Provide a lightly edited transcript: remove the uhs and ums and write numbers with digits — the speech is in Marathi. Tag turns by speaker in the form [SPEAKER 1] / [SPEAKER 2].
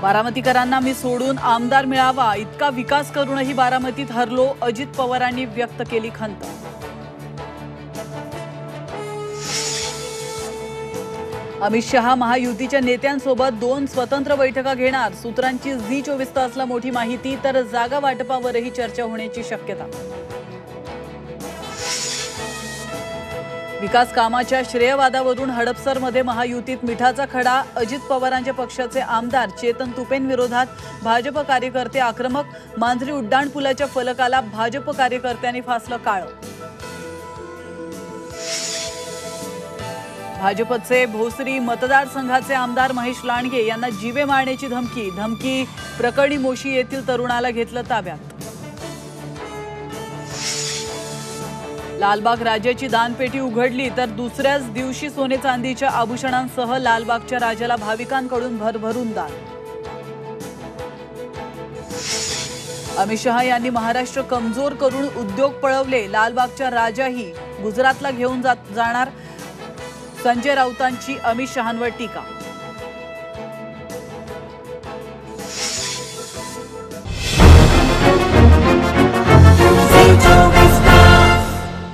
[SPEAKER 1] बारामतीकरांना मी सोडून आमदार मिळावा इतका विकास करूनही बारामतीत हरलो, अजित पवारांनी व्यक्त केली खंत। अमित शहा महायुतीच्या नेत्यांसोबत 2 स्वतंत्र बैठका घेणार, सूत्रांची झी24 तासला मोठी माहिती। तर जागा वाटपावरही चर्चा होण्याची शक्यता। विकास कामाच्या श्रेयवादावरून हडपसरमध्ये महायुतीत मिठाचा खडा, अजित पवारांच्या पक्षाचे आमदार चेतन तुपेंविरोधात भाजप कार्यकर्ते आक्रमक, मांजरी उड्डाणपुलाच्या फलकाला भाजप कार्यकर्त्यांनी फासलं काळं। भाजपचे भोसरी मतदारसंघाचे आमदार महेश लांडगे यांना जीवे मारण्याची धमकी प्रकरणी मोशी येथील तरुणाला घेतलं ताब्यात। लालबाग राज्याची दानपेटी उघडली, तर दुसऱ्याच दिवशी सोने चांदीच्या आभूषणांसह लालबागच्या राजाला भाविकांकडून भरभरून दान। अमित शहा यांनी महाराष्ट्र कमजोर करून उद्योग पळवले, लालबागच्या राजाही गुजरातला घेऊन जाणार, संजय राऊतांची अमित शहांवर टीका।